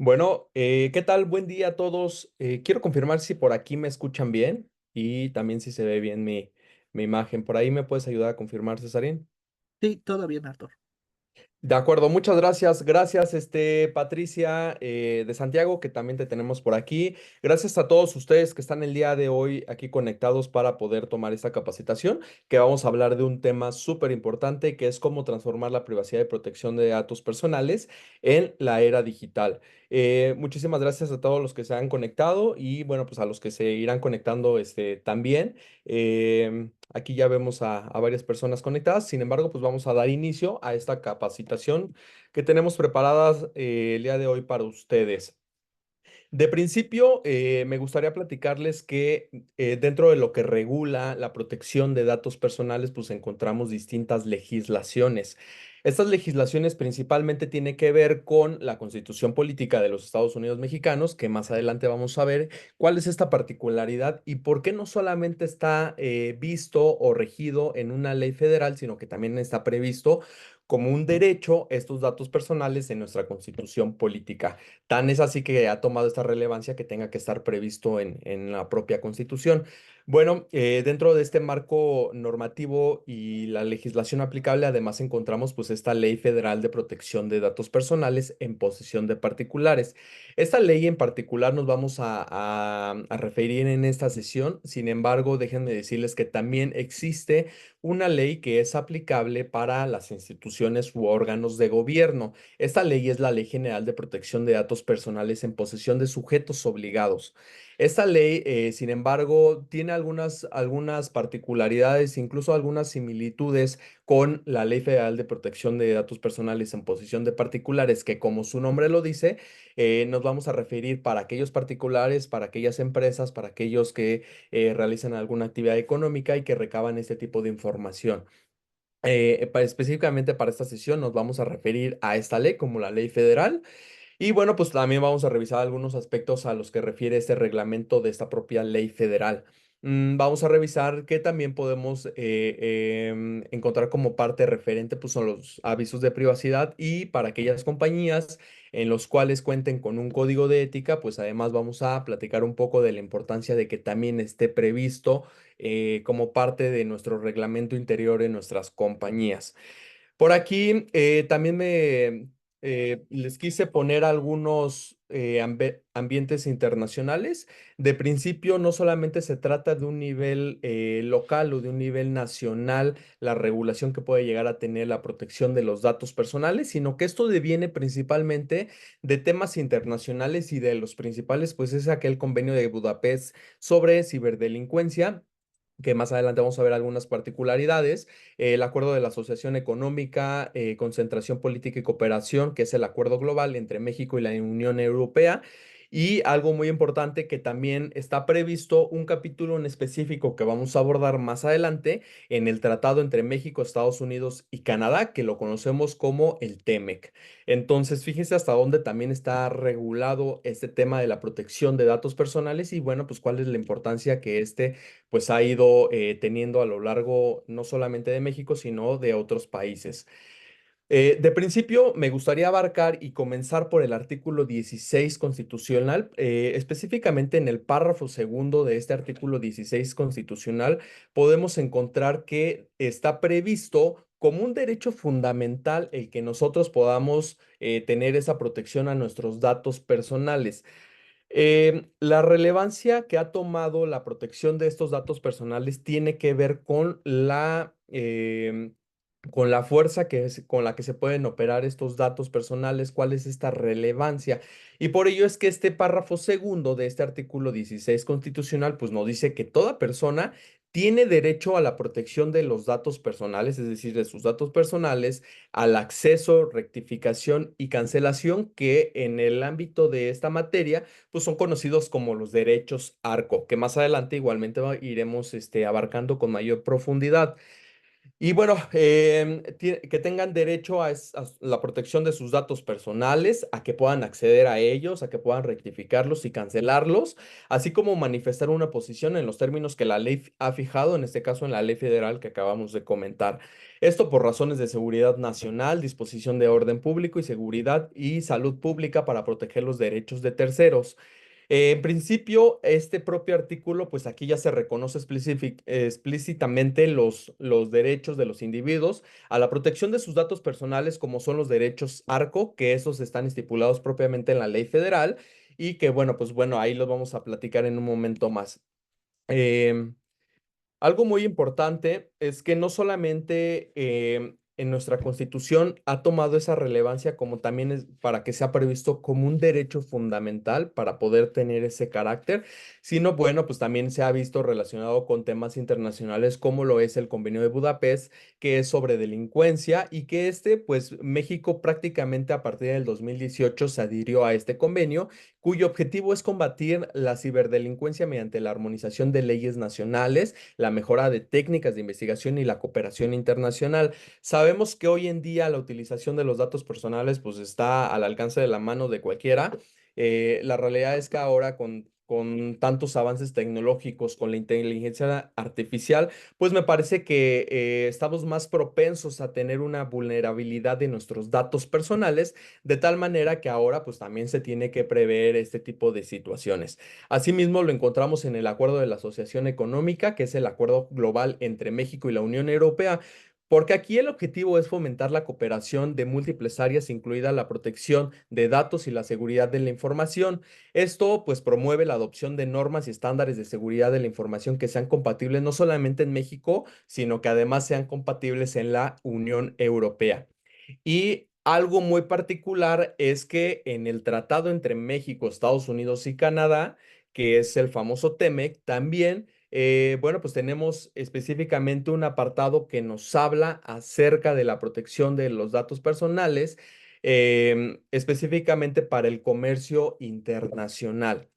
Bueno, ¿qué tal? Buen día a todos. Quiero confirmar si por aquí me escuchan bien y también si se ve bien mi imagen. ¿Por ahí me puedes ayudar a confirmar, Cesarín? Sí, todo bien, Arthur. De acuerdo, muchas gracias. Gracias, Patricia de Santiago, que también te tenemos por aquí. Gracias a todos ustedes que están el día de hoy aquí conectados para poder tomar esta capacitación, que vamos a hablar de un tema súper importante, que es cómo transformar la privacidad y protección de datos personales en la era digital. Muchísimas gracias a todos los que se han conectado y bueno, pues a los que se irán conectando también. Aquí ya vemos a varias personas conectadas. Sin embargo, pues vamos a dar inicio a esta capacitación que tenemos preparadas el día de hoy para ustedes. De principio, me gustaría platicarles que dentro de lo que regula la protección de datos personales, pues encontramos distintas legislaciones. Estas legislaciones principalmente tienen que ver con la Constitución Política de los Estados Unidos Mexicanos, que más adelante vamos a ver cuál es esta particularidad y por qué no solamente está visto o regido en una ley federal, sino que también está previsto como un derecho estos datos personales en nuestra Constitución Política. Tan es así que ha tomado esta relevancia que tenga que estar previsto en la propia Constitución. Bueno, dentro de este marco normativo y la legislación aplicable, además encontramos pues esta Ley Federal de Protección de Datos Personales en posesión de particulares. Esta ley en particular nos vamos a referir en esta sesión. Sin embargo, déjenme decirles que también existe una ley que es aplicable para las instituciones u órganos de gobierno. Esta ley es la Ley General de Protección de Datos Personales en posesión de sujetos obligados. Esta ley, sin embargo, tiene algunas particularidades, incluso algunas similitudes con la Ley Federal de Protección de Datos Personales en posesión de particulares, que como su nombre lo dice, nos vamos a referir para aquellos particulares, para aquellas empresas, para aquellos que realizan alguna actividad económica y que recaban este tipo de información. Específicamente para esta sesión nos vamos a referir a esta ley como la ley federal y bueno, pues también vamos a revisar algunos aspectos a los que refiere este reglamento de esta propia ley federal. Vamos a revisar que también podemos encontrar como parte referente, pues son los avisos de privacidad y para aquellas compañías en los cuales cuenten con un código de ética, pues además vamos a platicar un poco de la importancia de que también esté previsto como parte de nuestro reglamento interior en nuestras compañías. Por aquí también les quise poner algunos ambientes internacionales. De principio, no solamente se trata de un nivel local o de un nivel nacional, la regulación que puede llegar a tener la protección de los datos personales, sino que esto deviene principalmente de temas internacionales y de los principales, pues es aquel convenio de Budapest sobre ciberdelincuencia, que más adelante vamos a ver algunas particularidades, el acuerdo de la Asociación Económica, Concentración Política y Cooperación, que es el acuerdo global entre México y la Unión Europea. Y algo muy importante que también está previsto un capítulo en específico que vamos a abordar más adelante en el tratado entre México, Estados Unidos y Canadá, que lo conocemos como el TEMEC. Entonces, fíjense hasta dónde también está regulado este tema de la protección de datos personales y bueno, pues cuál es la importancia que pues ha ido teniendo a lo largo no solamente de México, sino de otros países. De principio, me gustaría abarcar y comenzar por el artículo 16 constitucional, específicamente en el párrafo segundo de este artículo 16 constitucional, podemos encontrar que está previsto como un derecho fundamental el que nosotros podamos tener esa protección a nuestros datos personales. La relevancia que ha tomado la protección de estos datos personales tiene que ver con la fuerza con la que se pueden operar estos datos personales, cuál es esta relevancia. Y por ello es que este párrafo segundo de este artículo 16 constitucional, pues nos dice que toda persona tiene derecho a la protección de los datos personales, es decir, de sus datos personales, al acceso, rectificación y cancelación que en el ámbito de esta materia pues son conocidos como los derechos ARCO, que más adelante igualmente iremos abarcando con mayor profundidad. Y bueno, que tengan derecho a la protección de sus datos personales, a que puedan acceder a ellos, a que puedan rectificarlos y cancelarlos, así como manifestar una posición en los términos que la ley ha fijado, en este caso en la ley federal que acabamos de comentar. Esto por razones de seguridad nacional, disposición de orden público y seguridad y salud pública para proteger los derechos de terceros. En principio, este propio artículo, pues aquí ya se reconoce explícitamente los derechos de los individuos a la protección de sus datos personales, como son los derechos ARCO, que esos están estipulados propiamente en la ley federal y que, bueno, ahí los vamos a platicar en un momento más. Em, Algo muy importante es que no solamente en nuestra Constitución ha tomado esa relevancia como también es para que sea previsto como un derecho fundamental para poder tener ese carácter, sino bueno, pues también se ha visto relacionado con temas internacionales como lo es el Convenio de Budapest, que es sobre delincuencia y que pues México prácticamente a partir del 2018 se adhirió a este convenio cuyo objetivo es combatir la ciberdelincuencia mediante la armonización de leyes nacionales, la mejora de técnicas de investigación y la cooperación internacional. Sabemos que hoy en día la utilización de los datos personales pues está al alcance de la mano de cualquiera. La realidad es que ahora con tantos avances tecnológicos, con la inteligencia artificial, pues me parece que estamos más propensos a tener una vulnerabilidad de nuestros datos personales, de tal manera que ahora pues también se tiene que prever este tipo de situaciones. Asimismo, lo encontramos en el Acuerdo de la Asociación Económica, que es el acuerdo global entre México y la Unión Europea, porque aquí el objetivo es fomentar la cooperación de múltiples áreas, incluida la protección de datos y la seguridad de la información. Esto pues promueve la adopción de normas y estándares de seguridad de la información que sean compatibles no solamente en México, sino que además sean compatibles en la Unión Europea. Y algo muy particular es que en el tratado entre México, Estados Unidos y Canadá, que es el famoso TEMEC, también, bueno, pues tenemos específicamente un apartado que nos habla acerca de la protección de los datos personales, específicamente para el comercio internacional.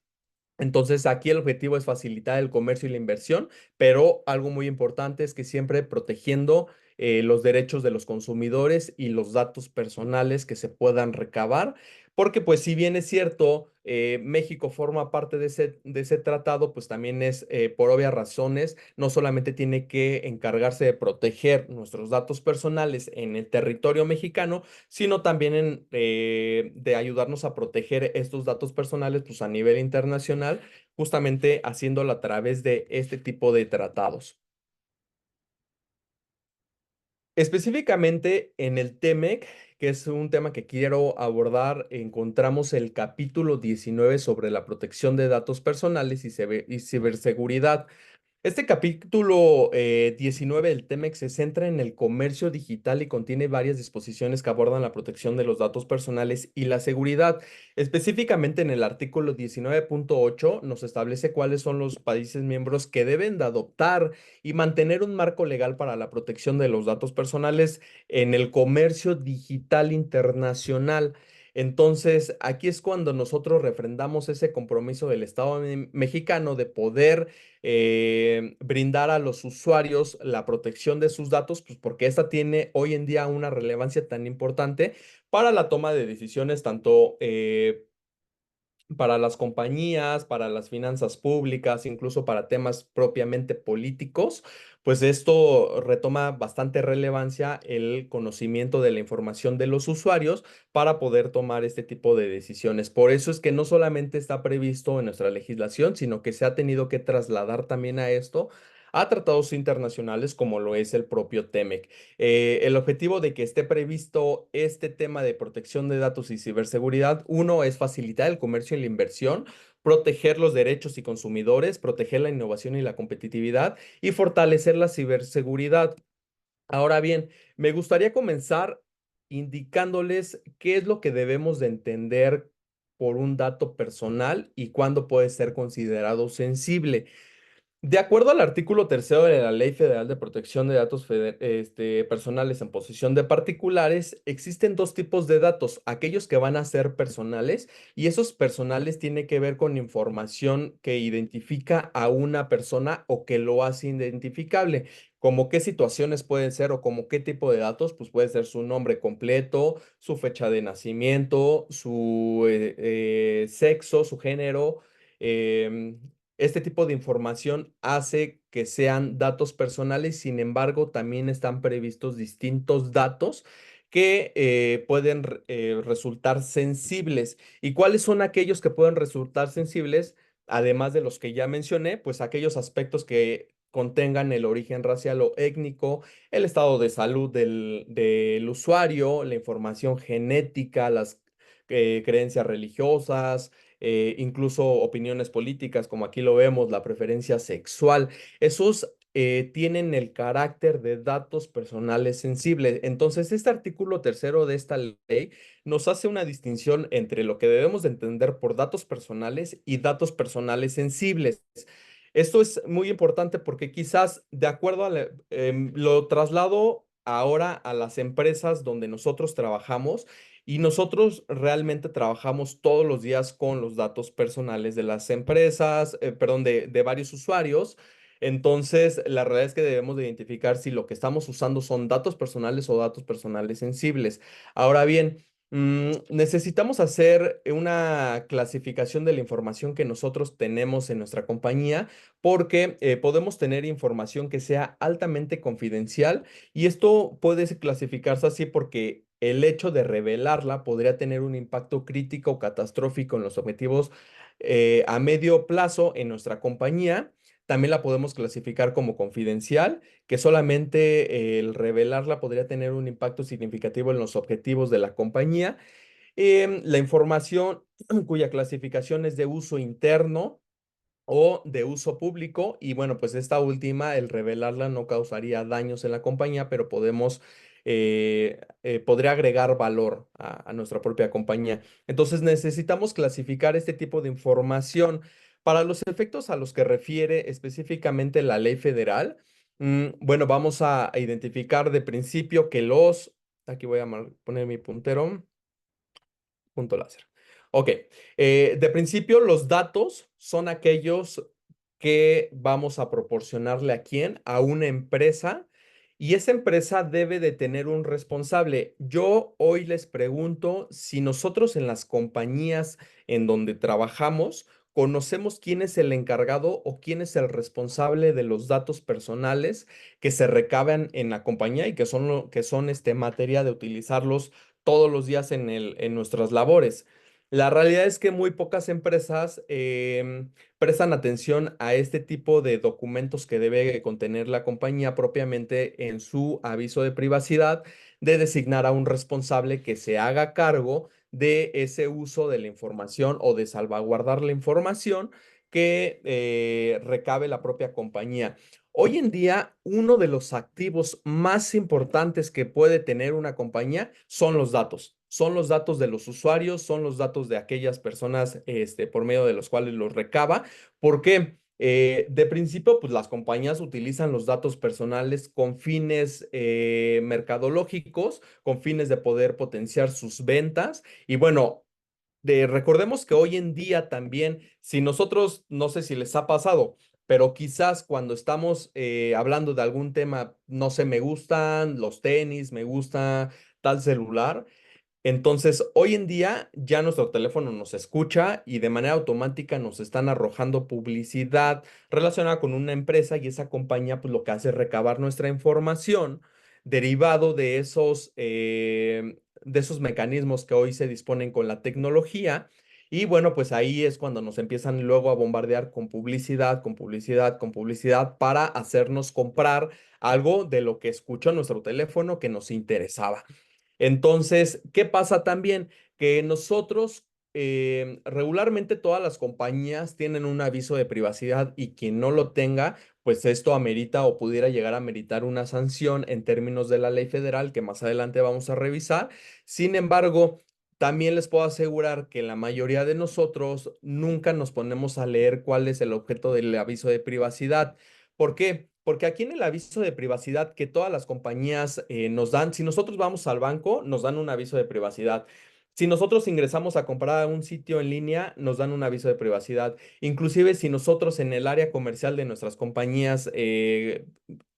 Entonces, aquí el objetivo es facilitar el comercio y la inversión, pero algo muy importante es que siempre protegiendo los derechos de los consumidores y los datos personales que se puedan recabar, porque pues si bien es cierto, México forma parte de ese tratado, pues también es por obvias razones, no solamente tiene que encargarse de proteger nuestros datos personales en el territorio mexicano, sino también de ayudarnos a proteger estos datos personales pues, a nivel internacional, justamente haciéndolo a través de este tipo de tratados. Específicamente en el TEMEC, que es un tema que quiero abordar, encontramos el capítulo 19 sobre la protección de datos personales y ciberseguridad. Este capítulo 19 del TEMEC se centra en el comercio digital y contiene varias disposiciones que abordan la protección de los datos personales y la seguridad. Específicamente en el artículo 19.8 nos establece cuáles son los países miembros que deben de adoptar y mantener un marco legal para la protección de los datos personales en el comercio digital internacional. Entonces, aquí es cuando nosotros refrendamos ese compromiso del Estado mexicano de poder brindar a los usuarios la protección de sus datos, pues porque esta tiene hoy en día una relevancia tan importante para la toma de decisiones, tanto para las compañías, para las finanzas públicas, incluso para temas propiamente políticos, pues esto retoma bastante relevancia el conocimiento de la información de los usuarios para poder tomar este tipo de decisiones. Por eso es que no solamente está previsto en nuestra legislación, sino que se ha tenido que trasladar también a esto a tratados internacionales como lo es el propio TEMEC. El objetivo de que esté previsto este tema de protección de datos y ciberseguridad, uno es facilitar el comercio y la inversión, proteger los derechos y consumidores, proteger la innovación y la competitividad y fortalecer la ciberseguridad. Ahora bien, me gustaría comenzar indicándoles qué es lo que debemos de entender por un dato personal y cuándo puede ser considerado sensible. De acuerdo al artículo tercero de la Ley Federal de Protección de Datos Personales en posesión de particulares, existen dos tipos de datos, aquellos que van a ser personales y esos personales tienen que ver con información que identifica a una persona o que lo hace identificable. Como qué situaciones pueden ser o como qué tipo de datos, pues puede ser su nombre completo, su fecha de nacimiento, su sexo, su género. em, este tipo de información hace que sean datos personales, sin embargo, también están previstos distintos datos que pueden resultar sensibles. ¿Y cuáles son aquellos que pueden resultar sensibles? Además de los que ya mencioné, pues aquellos aspectos que contengan el origen racial o étnico, el estado de salud del usuario, la información genética, las creencias religiosas, incluso opiniones políticas, como aquí lo vemos, la preferencia sexual. Esos tienen el carácter de datos personales sensibles. Entonces, este artículo tercero de esta ley nos hace una distinción entre lo que debemos de entender por datos personales y datos personales sensibles. Esto es muy importante porque quizás de acuerdo a lo traslado ahora a las empresas donde nosotros trabajamos y nosotros realmente trabajamos todos los días con los datos personales de las empresas, perdón, de varios usuarios. Entonces, la realidad es que debemos de identificar si lo que estamos usando son datos personales o datos personales sensibles. Ahora bien, necesitamos hacer una clasificación de la información que nosotros tenemos en nuestra compañía porque podemos tener información que sea altamente confidencial y esto puede clasificarse así porque el hecho de revelarla podría tener un impacto crítico o catastrófico en los objetivos a medio plazo en nuestra compañía. También la podemos clasificar como confidencial, que solamente el revelarla podría tener un impacto significativo en los objetivos de la compañía. La información cuya clasificación es de uso interno o de uso público. Y bueno, pues esta última, el revelarla no causaría daños en la compañía, pero podría agregar valor a nuestra propia compañía. Entonces necesitamos clasificar este tipo de información. Para los efectos a los que refiere específicamente la ley federal, bueno, vamos a identificar de principio que aquí voy a poner mi puntero. Punto láser. Ok, de principio los datos son aquellos que vamos a proporcionarle a quién, a una empresa, y esa empresa debe de tener un responsable. Yo hoy les pregunto si nosotros en las compañías en donde trabajamos conocemos quién es el encargado o quién es el responsable de los datos personales que se recaban en la compañía y que son, que son materia de utilizarlos todos los días en nuestras labores. La realidad es que muy pocas empresas prestan atención a este tipo de documentos que debe contener la compañía propiamente en su aviso de privacidad, de designar a un responsable que se haga cargo de ese uso de la información o de salvaguardar la información que recabe la propia compañía. Hoy en día, uno de los activos más importantes que puede tener una compañía son los datos. Son los datos de los usuarios, son los datos de aquellas personas por medio de los cuales los recaba. ¿Por qué? De principio, pues las compañías utilizan los datos personales con fines mercadológicos, con fines de poder potenciar sus ventas. Y bueno, recordemos que hoy en día también, si nosotros, no sé si les ha pasado, pero quizás cuando estamos hablando de algún tema, no sé, me gustan los tenis, me gusta tal celular, entonces, hoy en día ya nuestro teléfono nos escucha y de manera automática nos están arrojando publicidad relacionada con una empresa y esa compañía pues lo que hace es recabar nuestra información derivado de esos mecanismos que hoy se disponen con la tecnología. Y bueno, pues ahí es cuando nos empiezan luego a bombardear con publicidad, con publicidad, con publicidad para hacernos comprar algo de lo que escuchó nuestro teléfono que nos interesaba. Entonces, ¿qué pasa también? Que nosotros, regularmente todas las compañías tienen un aviso de privacidad y quien no lo tenga, pues esto amerita o pudiera llegar a meritar una sanción en términos de la ley federal que más adelante vamos a revisar. Sin embargo, también les puedo asegurar que la mayoría de nosotros nunca nos ponemos a leer cuál es el objeto del aviso de privacidad. ¿Por qué? Porque aquí en el aviso de privacidad que todas las compañías nos dan, si nosotros vamos al banco, nos dan un aviso de privacidad. Si nosotros ingresamos a comprar a un sitio en línea, nos dan un aviso de privacidad. Inclusive si nosotros en el área comercial de nuestras compañías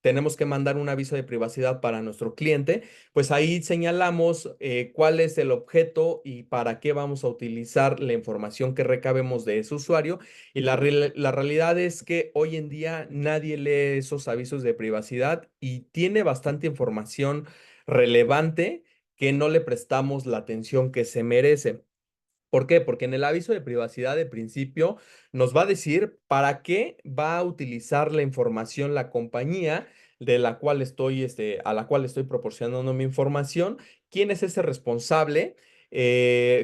tenemos que mandar un aviso de privacidad para nuestro cliente, pues ahí señalamos cuál es el objeto y para qué vamos a utilizar la información que recabemos de ese usuario. Y la realidad es que hoy en día nadie lee esos avisos de privacidad y tiene bastante información relevante que no le prestamos la atención que se merece. ¿Por qué? Porque en el aviso de privacidad de principio nos va a decir para qué va a utilizar la información la compañía de la cual estoy, a la cual estoy proporcionando mi información, quién es ese responsable,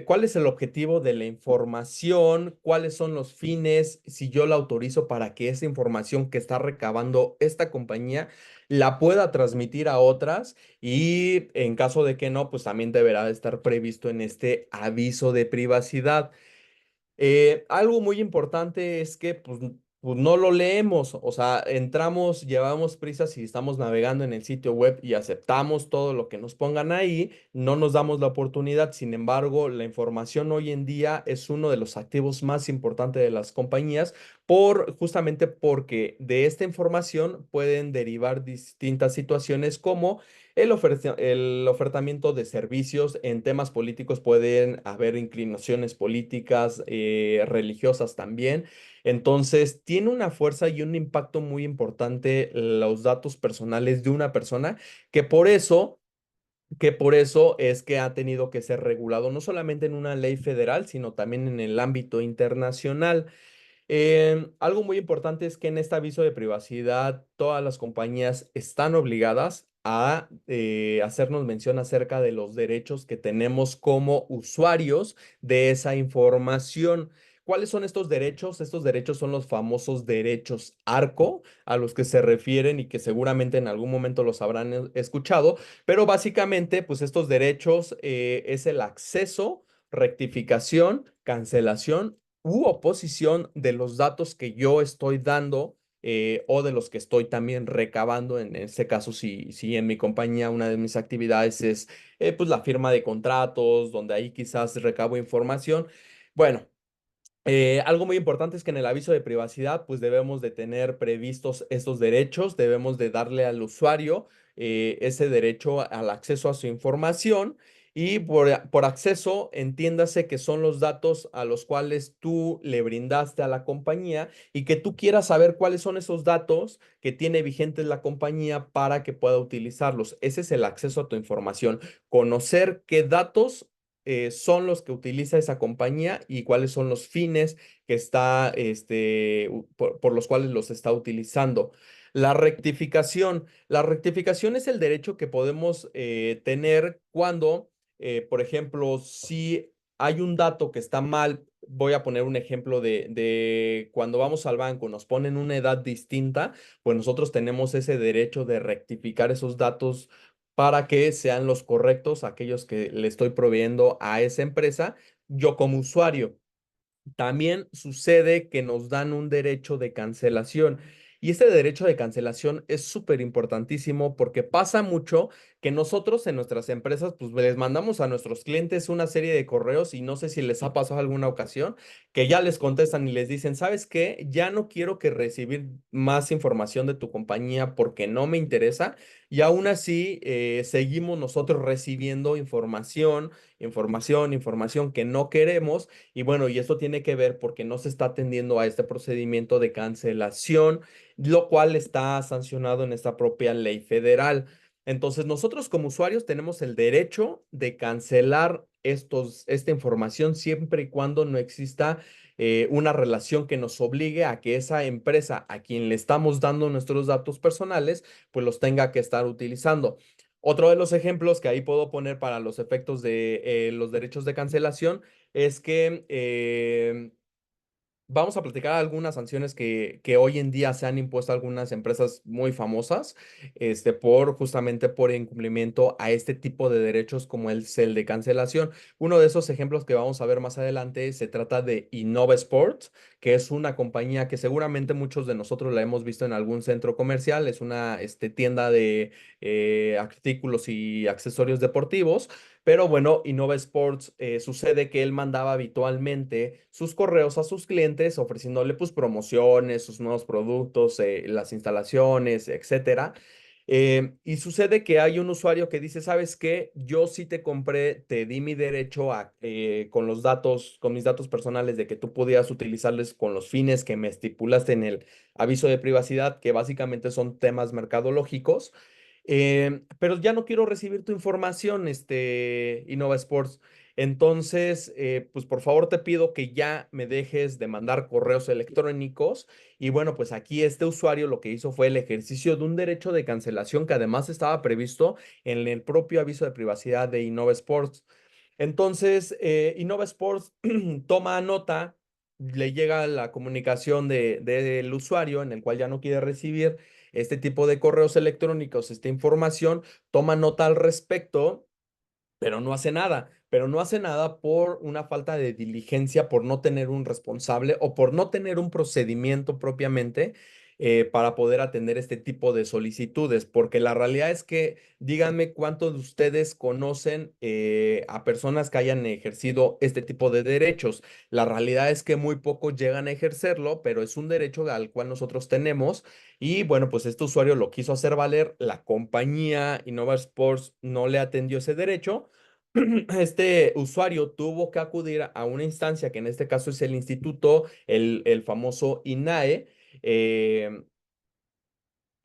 cuál es el objetivo de la información, cuáles son los fines, si yo la autorizo para que esa información que está recabando esta compañía la pueda transmitir a otras y en caso de que no, pues también deberá de estar previsto en este aviso de privacidad. Algo muy importante es que pues no lo leemos, o sea, entramos, llevamos prisas y estamos navegando en el sitio web y aceptamos todo lo que nos pongan ahí, no nos damos la oportunidad. Sin embargo, la información hoy en día es uno de los activos más importantes de las compañías justamente porque de esta información pueden derivar distintas situaciones como el ofertamiento de servicios en temas políticos. Pueden haber inclinaciones políticas, religiosas también. Entonces, tiene una fuerza y un impacto muy importante los datos personales de una persona, que por eso, que por eso es que ha tenido que ser regulado no solamente en una ley federal, sino también en el ámbito internacional. Algo muy importante es que en este aviso de privacidad todas las compañías están obligadas a hacernos mención acerca de los derechos que tenemos como usuarios de esa información. ¿Cuáles son estos derechos? Estos derechos son los famosos derechos ARCO, a los que se refieren y que seguramente en algún momento los habrán escuchado, pero básicamente, pues estos derechos es el acceso, rectificación, cancelación u oposición de los datos que yo estoy dando o de los que estoy también recabando. En este caso, si en mi compañía una de mis actividades es pues la firma de contratos, donde ahí quizás recabo información. Bueno, algo muy importante es que en el aviso de privacidad, pues debemos de tener previstos estos derechos, debemos de darle al usuario ese derecho al acceso a su información y por acceso, entiéndase que son los datos a los cuales tú le brindaste a la compañía y que tú quieras saber cuáles son esos datos que tiene vigentes la compañía para que pueda utilizarlos. Ese es el acceso a tu información, conocer qué datos son los que utiliza esa compañía y cuáles son los fines que está, por los cuales los está utilizando. La rectificación es el derecho que podemos tener cuando, por ejemplo, si hay un dato que está mal. Voy a poner un ejemplo de cuando vamos al banco, nos ponen una edad distinta, pues nosotros tenemos ese derecho de rectificar esos datos para que sean los correctos, aquellos que le estoy proveyendo a esa empresa, yo como usuario. También sucede que nos dan un derecho de cancelación. Y este derecho de cancelación es súper importantísimo porque pasa mucho que nosotros en nuestras empresas pues les mandamos a nuestros clientes una serie de correos y no sé si les ha pasado alguna ocasión que ya les contestan y les dicen, ¿sabes qué? Ya no quiero que recibir más información de tu compañía porque no me interesa. Y aún así seguimos nosotros recibiendo información que no queremos. Y bueno, y esto tiene que ver porque no se está atendiendo a este procedimiento de cancelación, lo cual está sancionado en esta propia ley federal. Entonces, nosotros como usuarios tenemos el derecho de cancelar esta información siempre y cuando no exista una relación que nos obligue a que esa empresa a quien le estamos dando nuestros datos personales, pues los tenga que estar utilizando. Otro de los ejemplos que ahí puedo poner para los efectos de los derechos de cancelación es que Vamos a platicar algunas sanciones que hoy en día se han impuesto a algunas empresas muy famosas, justamente por incumplimiento a este tipo de derechos como el de cancelación. Uno de esos ejemplos que vamos a ver más adelante se trata de Innova Sports, que es una compañía que seguramente muchos de nosotros la hemos visto en algún centro comercial. Es una, tienda de artículos y accesorios deportivos. Pero bueno, Innova Sports, sucede que él mandaba habitualmente sus correos a sus clientes ofreciéndole pues promociones, sus nuevos productos, las instalaciones, etcétera. Y sucede que hay un usuario que dice, ¿sabes qué? Yo sí te compré, te di mi derecho con los datos, con mis datos personales de que tú pudieras utilizarles con los fines que me estipulaste en el aviso de privacidad, que básicamente son temas mercadológicos. Pero ya no quiero recibir tu información, Innova Sports. Entonces, pues por favor te pido que ya me dejes de mandar correos electrónicos. Y bueno, pues aquí este usuario lo que hizo fue el ejercicio de un derecho de cancelación que además estaba previsto en el propio aviso de privacidad de Innova Sports. Entonces, Innova Sports toma nota, le llega la comunicación del usuario en el cual ya no quiere recibir este tipo de correos electrónicos, esta información, toma nota al respecto, pero no hace nada por una falta de diligencia, por no tener un responsable o por no tener un procedimiento propiamente, para poder atender este tipo de solicitudes, porque la realidad es que díganme cuántos de ustedes conocen a personas que hayan ejercido este tipo de derechos. La realidad es que muy pocos llegan a ejercerlo, pero es un derecho al cual nosotros tenemos. Y bueno, pues este usuario lo quiso hacer valer, la compañía Innova Sports no le atendió ese derecho. Este usuario tuvo que acudir a una instancia que en este caso es el instituto, el famoso INAE. eh,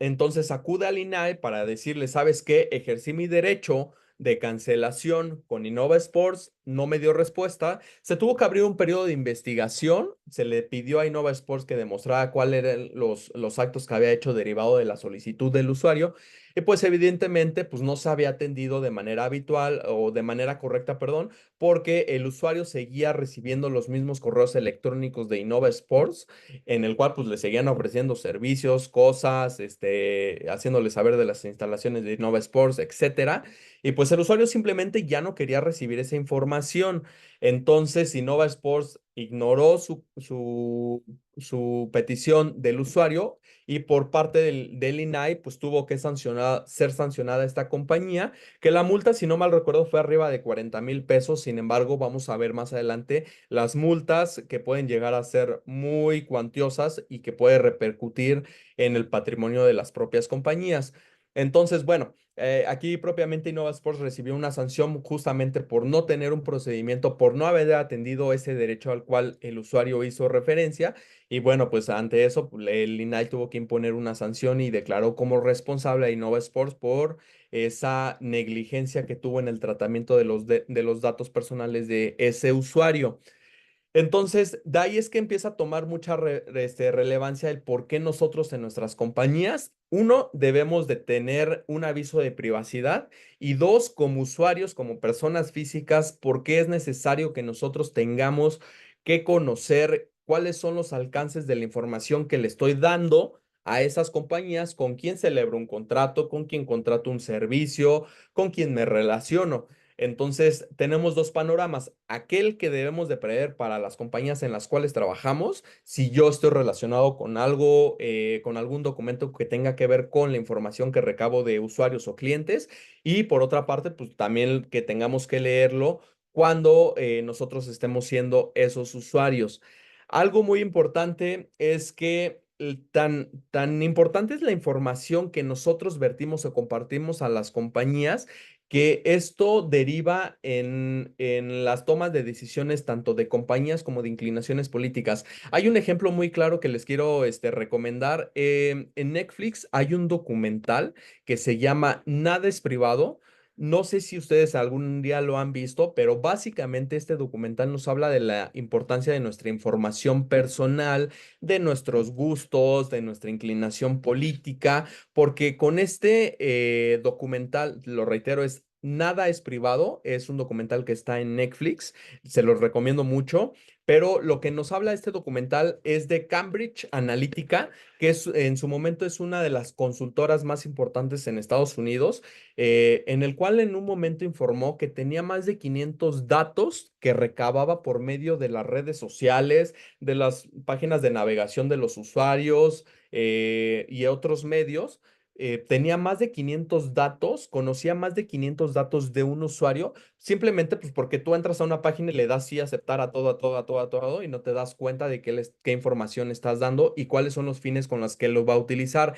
entonces acude al INAE para decirle, ¿sabes qué? Ejercí mi derecho de cancelación con Innova Sports, no me dio respuesta. Se tuvo que abrir un periodo de investigación. Se le pidió a Innova Sports que demostrara cuáles eran los actos que había hecho derivado de la solicitud del usuario. Y pues evidentemente pues no se había atendido de manera habitual o de manera correcta, perdón, porque el usuario seguía recibiendo los mismos correos electrónicos de Innova Sports en el cual pues le seguían ofreciendo servicios, cosas, haciéndole saber de las instalaciones de Innova Sports, etcétera. Y pues el usuario simplemente ya no quería recibir esa información. Entonces, Innova Sports ignoró su petición del usuario y por parte del INAI, pues tuvo que ser sancionada esta compañía, que la multa, si no mal recuerdo, fue arriba de 40,000 pesos. Sin embargo, vamos a ver más adelante las multas que pueden llegar a ser muy cuantiosas y que puede repercutir en el patrimonio de las propias compañías. Entonces, bueno, aquí propiamente Innova Sports recibió una sanción justamente por no tener un procedimiento, por no haber atendido ese derecho al cual el usuario hizo referencia. Y bueno, pues ante eso, pues, el INAI tuvo que imponer una sanción y declaró como responsable a Innova Sports por esa negligencia que tuvo en el tratamiento de los datos personales de ese usuario. Entonces, de ahí es que empieza a tomar mucha relevancia el por qué nosotros en nuestras compañías, uno, debemos de tener un aviso de privacidad y dos, como usuarios, como personas físicas, por qué es necesario que nosotros tengamos que conocer cuáles son los alcances de la información que le estoy dando a esas compañías, con quién celebro un contrato, con quién contrato un servicio, con quién me relaciono. Entonces, tenemos dos panoramas. Aquel que debemos de prever para las compañías en las cuales trabajamos, si yo estoy relacionado con algo, con algún documento que tenga que ver con la información que recabo de usuarios o clientes. Y por otra parte, pues también que tengamos que leerlo cuando nosotros estemos siendo esos usuarios. Algo muy importante es que tan importante es la información que nosotros vertimos o compartimos a las compañías, que esto deriva en las tomas de decisiones tanto de compañías como de inclinaciones políticas. Hay un ejemplo muy claro que les quiero recomendar. En Netflix hay un documental que se llama Nada es privado. No sé si ustedes algún día lo han visto, pero básicamente este documental nos habla de la importancia de nuestra información personal, de nuestros gustos, de nuestra inclinación política, porque con este documental, lo reitero, es Nada es privado, es un documental que está en Netflix, se los recomiendo mucho, pero lo que nos habla este documental es de Cambridge Analytica, que en su momento es una de las consultoras más importantes en Estados Unidos, en el cual en un momento informó que tenía más de 500 datos que recababa por medio de las redes sociales, de las páginas de navegación de los usuarios y otros medios. Tenía más de 500 datos, conocía más de 500 datos de un usuario, simplemente pues porque tú entras a una página y le das sí aceptar a todo, a todo, a todo, a todo, y no te das cuenta de qué información estás dando y cuáles son los fines con los que lo va a utilizar.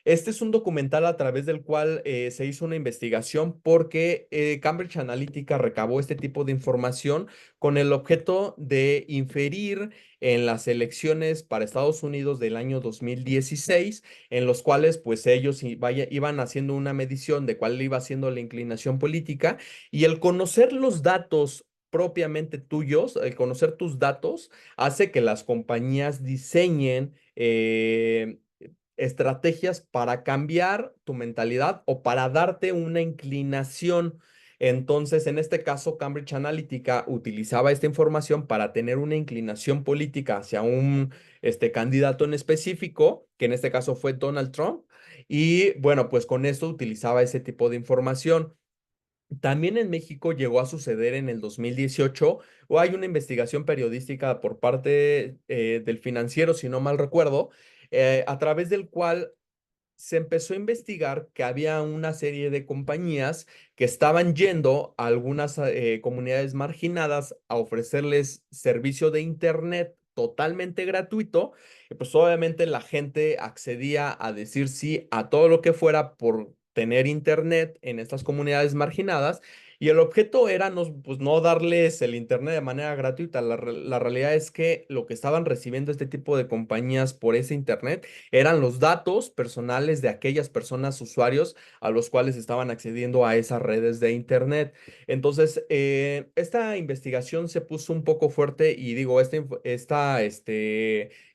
Este es un documental a través del cual se hizo una investigación porque Cambridge Analytica recabó este tipo de información con el objeto de inferir en las elecciones para Estados Unidos del año 2016, en los cuales pues ellos iban haciendo una medición de cuál iba siendo la inclinación política, y el conocer los datos propiamente tuyos, el conocer tus datos, hace que las compañías diseñen estrategias para cambiar tu mentalidad o para darte una inclinación. Entonces, en este caso, Cambridge Analytica utilizaba esta información para tener una inclinación política hacia un candidato en específico, que en este caso fue Donald Trump. Y bueno, pues con esto utilizaba ese tipo de información. También en México llegó a suceder en el 2018, o hay una investigación periodística por parte del Financiero, si no mal recuerdo, a través del cual se empezó a investigar que había una serie de compañías que estaban yendo a algunas comunidades marginadas a ofrecerles servicio de internet totalmente gratuito. Y pues obviamente la gente accedía a decir sí a todo lo que fuera por tener internet en estas comunidades marginadas. Y el objeto era no, pues, no darles el internet de manera gratuita. La realidad es que lo que estaban recibiendo este tipo de compañías por ese internet eran los datos personales de aquellas personas, usuarios, a los cuales estaban accediendo a esas redes de Internet. Entonces, esta investigación se puso un poco fuerte y digo, esta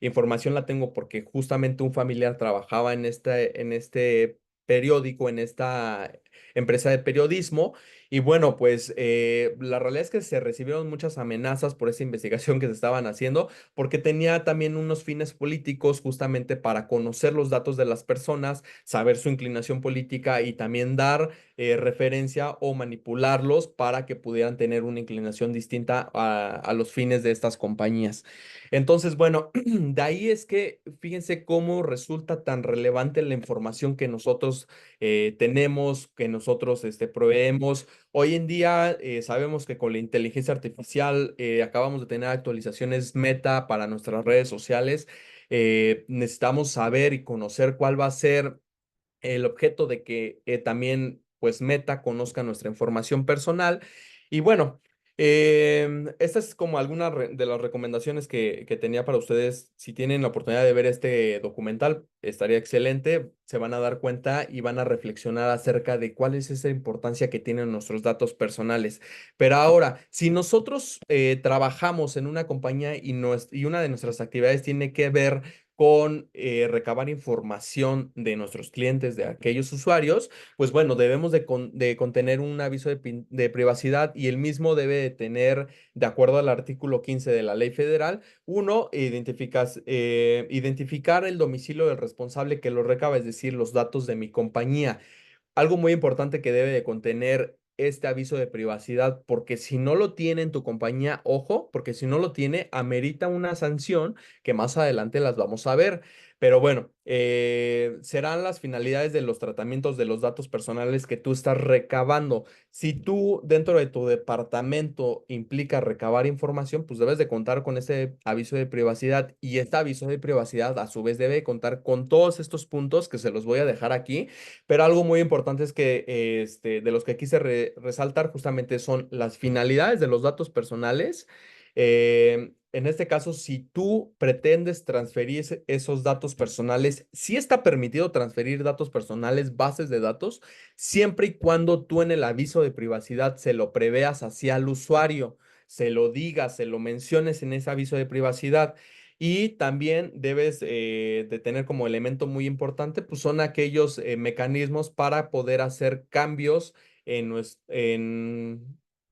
información la tengo porque justamente un familiar trabajaba en este periódico, en esta empresa de periodismo. Y bueno, pues la realidad es que se recibieron muchas amenazas por esa investigación que se estaban haciendo, porque tenía también unos fines políticos justamente para conocer los datos de las personas, saber su inclinación política y también dar referencia o manipularlos para que pudieran tener una inclinación distinta a los fines de estas compañías. Entonces, bueno, de ahí es que fíjense cómo resulta tan relevante la información que nosotros tenemos, que nosotros proveemos. Hoy en día sabemos que con la inteligencia artificial acabamos de tener actualizaciones Meta para nuestras redes sociales. Necesitamos saber y conocer cuál va a ser el objeto de que también pues Meta conozca nuestra información personal. Y bueno, esta es como alguna de las recomendaciones que tenía para ustedes. Si tienen la oportunidad de ver este documental, estaría excelente. Se van a dar cuenta y van a reflexionar acerca de cuál es esa importancia que tienen nuestros datos personales. Pero ahora, si nosotros trabajamos en una compañía y una de nuestras actividades tiene que ver con recabar información de nuestros clientes, de aquellos usuarios, pues bueno, debemos de contener un aviso de privacidad, y el mismo debe de tener, de acuerdo al artículo 15 de la ley federal, uno, identificar el domicilio del responsable que lo recaba, es decir, los datos de mi compañía. Algo muy importante que debe de contener este aviso de privacidad, porque si no lo tiene en tu compañía, ojo, porque si no lo tiene, amerita una sanción que más adelante las vamos a ver. Pero bueno, serán las finalidades de los tratamientos de los datos personales que tú estás recabando. Si tú dentro de tu departamento implica recabar información, pues debes de contar con ese aviso de privacidad, y este aviso de privacidad a su vez debe contar con todos estos puntos que se los voy a dejar aquí. Pero algo muy importante es que de los que quise resaltar justamente son las finalidades de los datos personales. En este caso, si tú pretendes transferir esos datos personales, sí está permitido transferir datos personales, bases de datos, siempre y cuando tú en el aviso de privacidad se lo preveas hacia el usuario, se lo digas, se lo menciones en ese aviso de privacidad. Y también debes de tener como elemento muy importante, pues son aquellos mecanismos para poder hacer cambios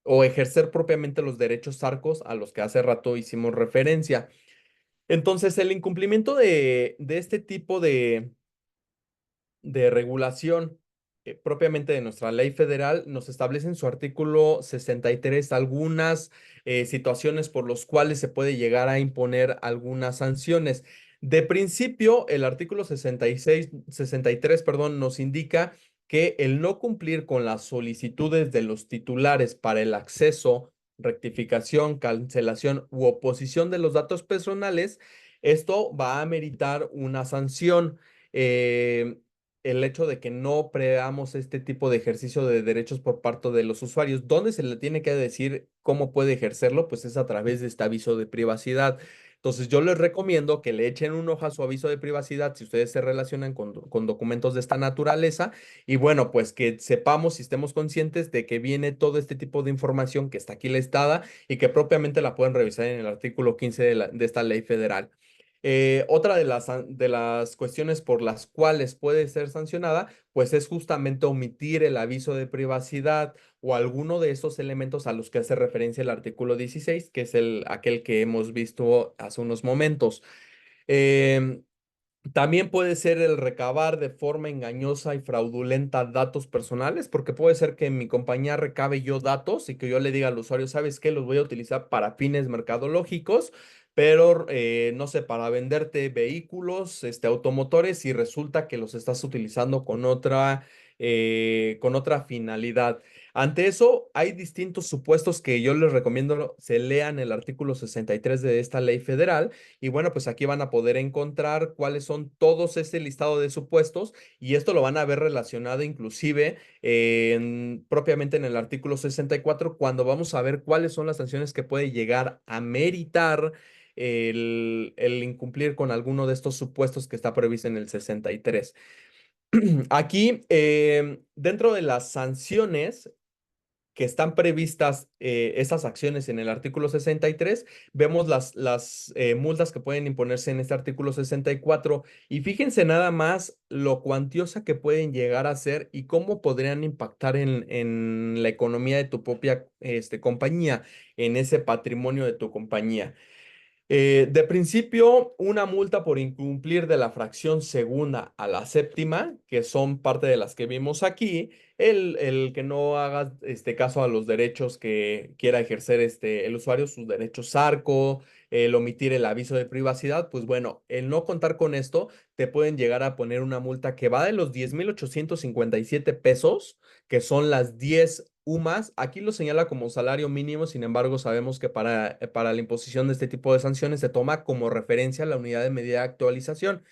o ejercer propiamente los derechos arcos a los que hace rato hicimos referencia. Entonces, el incumplimiento de este tipo de regulación propiamente de nuestra ley federal nos establece en su artículo 63 algunas situaciones por las cuales se puede llegar a imponer algunas sanciones. De principio, el artículo 63, perdón, nos indica que el no cumplir con las solicitudes de los titulares para el acceso, rectificación, cancelación u oposición de los datos personales, esto va a meritar una sanción. Eh, el hecho de que no preveamos este tipo de ejercicio de derechos por parte de los usuarios. ¿Dónde se le tiene que decir cómo puede ejercerlo? Pues es a través de este aviso de privacidad. Entonces yo les recomiendo que le echen un ojo a su aviso de privacidad si ustedes se relacionan con documentos de esta naturaleza y bueno, pues que sepamos y estemos conscientes de que viene todo este tipo de información que está aquí listada y que propiamente la pueden revisar en el artículo 15 de esta ley federal. Otra de las cuestiones por las cuales puede ser sancionada, pues es justamente omitir el aviso de privacidad o alguno de esos elementos a los que hace referencia el artículo 16, que es aquel que hemos visto hace unos momentos. Em, También puede ser el recabar de forma engañosa y fraudulenta datos personales, porque puede ser que en mi compañía recabe yo datos y que yo le diga al usuario, ¿sabes qué? Los voy a utilizar para fines mercadológicos, pero no sé, para venderte vehículos, automotores y resulta que los estás utilizando con otra finalidad. Ante eso, hay distintos supuestos que yo les recomiendo se lean el artículo 63 de esta ley federal y bueno, pues aquí van a poder encontrar cuáles son todos ese listado de supuestos y esto lo van a ver relacionado inclusive propiamente en el artículo 64 cuando vamos a ver cuáles son las sanciones que puede llegar a meritar el incumplir con alguno de estos supuestos que está previsto en el 63. Aquí, dentro de las sanciones, que están previstas esas acciones en el artículo 63, vemos las multas que pueden imponerse en este artículo 64 y fíjense nada más lo cuantiosa que pueden llegar a ser y cómo podrían impactar en la economía de tu propia compañía, en ese patrimonio de tu compañía. De principio, una multa por incumplir de la fracción segunda a la séptima, que son parte de las que vimos aquí, el que no haga caso a los derechos que quiera ejercer el usuario, sus derechos ARCO, el omitir el aviso de privacidad, pues bueno, el no contar con esto, te pueden llegar a poner una multa que va de los 10,857 pesos, que son las 10 UMAS. Aquí lo señala como salario mínimo, sin embargo, sabemos que para la imposición de este tipo de sanciones se toma como referencia la unidad de medida de actualización,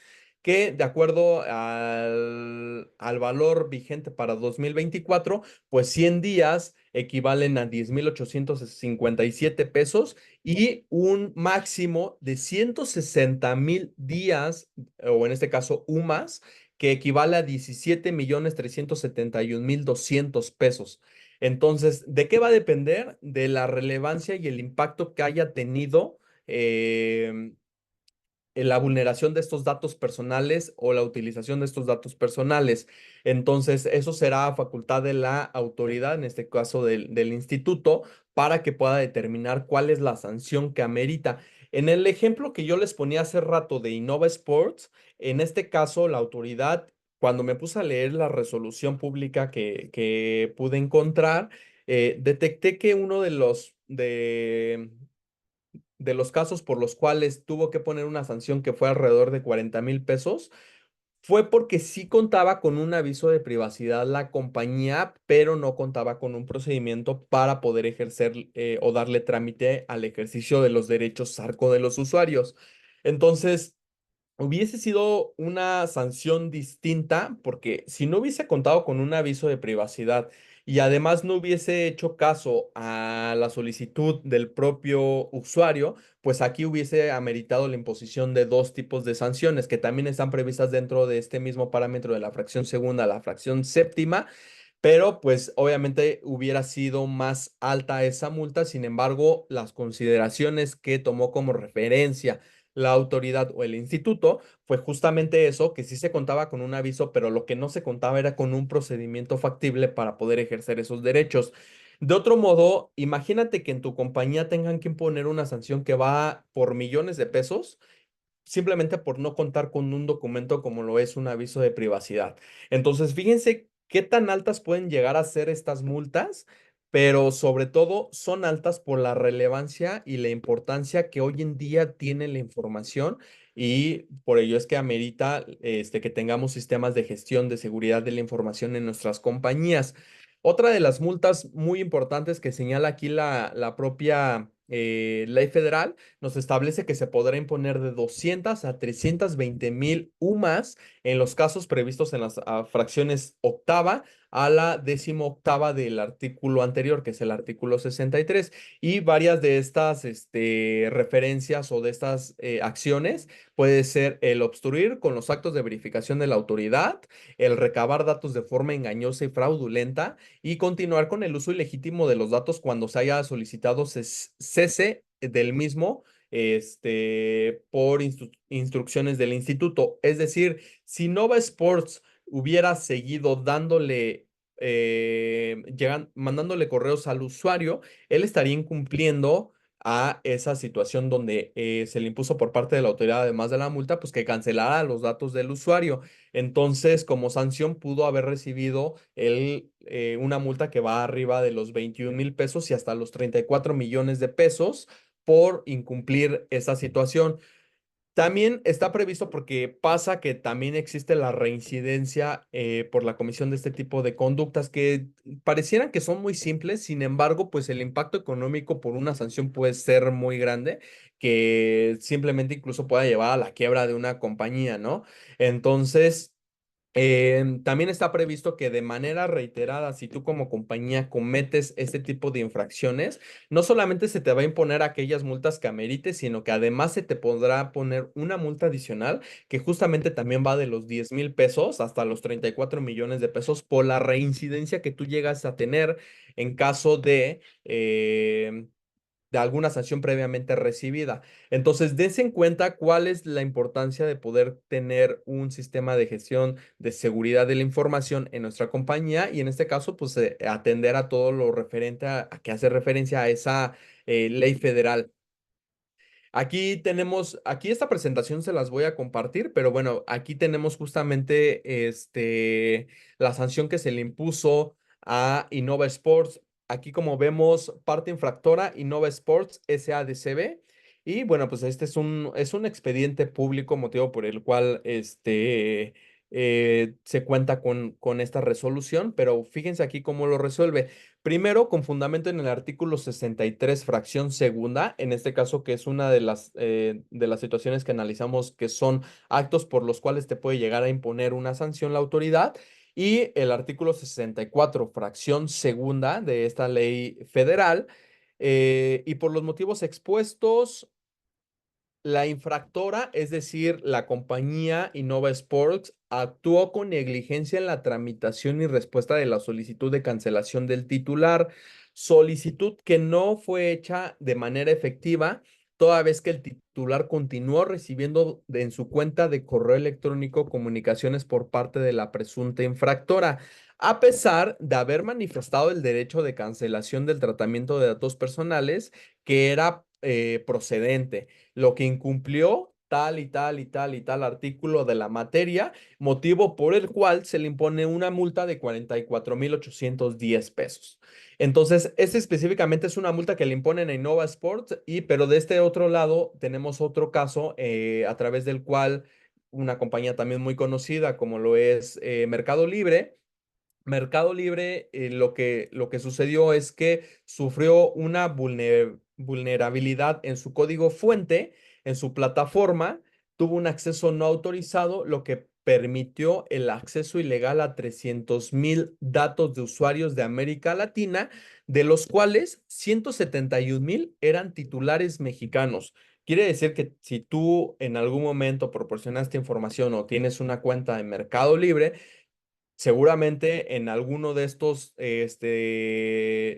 que de acuerdo al valor vigente para 2024, pues 100 días equivalen a 10,857 pesos y un máximo de 160,000 días, o en este caso UMAS, que equivale a 17,371,200 pesos. Entonces, ¿de qué va a depender? De la relevancia y el impacto que haya tenido en la vulneración de estos datos personales o la utilización de estos datos personales. Entonces, eso será facultad de la autoridad, en este caso del instituto, para que pueda determinar cuál es la sanción que amerita. En el ejemplo que yo les ponía hace rato de Innova Sports, en este caso, la autoridad, cuando me puse a leer la resolución pública que pude encontrar, detecté que uno de los casos por los cuales tuvo que poner una sanción que fue alrededor de 40,000 pesos, fue porque sí contaba con un aviso de privacidad la compañía, pero no contaba con un procedimiento para poder ejercer o darle trámite al ejercicio de los derechos ARCO de los usuarios. Entonces, hubiese sido una sanción distinta porque si no hubiese contado con un aviso de privacidad y además no hubiese hecho caso a la solicitud del propio usuario, pues aquí hubiese ameritado la imposición de dos tipos de sanciones que también están previstas dentro de este mismo parámetro de la fracción segunda a la fracción séptima, pero pues obviamente hubiera sido más alta esa multa. Sin embargo, las consideraciones que tomó como referencia la autoridad o el instituto fue justamente eso, que sí se contaba con un aviso, pero lo que no se contaba era con un procedimiento factible para poder ejercer esos derechos. De otro modo, imagínate que en tu compañía tengan que imponer una sanción que va por millones de pesos simplemente por no contar con un documento como lo es un aviso de privacidad. Entonces, fíjense qué tan altas pueden llegar a ser estas multas, pero sobre todo son altas por la relevancia y la importancia que hoy en día tiene la información y por ello es que amerita que tengamos sistemas de gestión de seguridad de la información en nuestras compañías. Otra de las multas muy importantes que señala aquí la propia ley federal nos establece que se podrá imponer de 200 a 320,000 UMAS en los casos previstos en las fracciones octava a la 18ª del artículo anterior, que es el artículo 63, y varias de estas referencias o de estas acciones puede ser el obstruir con los actos de verificación de la autoridad, el recabar datos de forma engañosa y fraudulenta y continuar con el uso ilegítimo de los datos cuando se haya solicitado cese del mismo por instrucciones del instituto. Es decir, si Nova Sports hubiera seguido dándole, mandándole correos al usuario, él estaría incumpliendo a esa situación donde se le impuso por parte de la autoridad, además de la multa, pues que cancelara los datos del usuario. Entonces, como sanción, pudo haber recibido una multa que va arriba de los 21,000 pesos y hasta los 34 millones de pesos por incumplir esa situación. También está previsto porque pasa que también existe la reincidencia por la comisión de este tipo de conductas que parecieran que son muy simples, sin embargo, pues el impacto económico por una sanción puede ser muy grande, que simplemente incluso pueda llevar a la quiebra de una compañía, ¿no? Entonces, también está previsto que de manera reiterada, si tú como compañía cometes este tipo de infracciones, no solamente se te va a imponer aquellas multas que amerites, sino que además se te podrá poner una multa adicional que justamente también va de los 10,000 pesos hasta los 34 millones de pesos por la reincidencia que tú llegas a tener en caso de alguna sanción previamente recibida. Entonces, dense en cuenta cuál es la importancia de poder tener un sistema de gestión de seguridad de la información en nuestra compañía y en este caso, pues atender a todo lo referente a que hace referencia a esa ley federal. Aquí esta presentación se las voy a compartir, pero bueno, aquí tenemos justamente la sanción que se le impuso a Innova Sports. Aquí como vemos, parte infractora Innova Sports SADCB. Y bueno, pues este es un expediente público, motivo por el cual se cuenta con esta resolución, pero fíjense aquí cómo lo resuelve. Primero, con fundamento en el artículo 63, fracción segunda, en este caso que es una de las situaciones que analizamos que son actos por los cuales te puede llegar a imponer una sanción la autoridad, y el artículo 64, fracción segunda de esta ley federal, y por los motivos expuestos, la infractora, es decir, la compañía Innova Sports, actuó con negligencia en la tramitación y respuesta de la solicitud de cancelación del titular, solicitud que no fue hecha de manera efectiva, toda vez que el titular continuó recibiendo en su cuenta de correo electrónico comunicaciones por parte de la presunta infractora, a pesar de haber manifestado el derecho de cancelación del tratamiento de datos personales que era procedente, lo que incumplió tal y tal y tal y tal artículo de la materia, motivo por el cual se le impone una multa de 44,810 pesos. Entonces, este específicamente es una multa que le imponen a Innova Sports, pero de este otro lado tenemos otro caso a través del cual una compañía también muy conocida como lo es Mercado Libre. Mercado Libre, lo que sucedió es que sufrió una vulnerabilidad en su código fuente, en su plataforma, tuvo un acceso no autorizado, lo que permitió el acceso ilegal a 300,000 datos de usuarios de América Latina, de los cuales 171,000 eran titulares mexicanos. Quiere decir que si tú en algún momento proporcionaste información o tienes una cuenta de Mercado Libre, seguramente en alguno de estos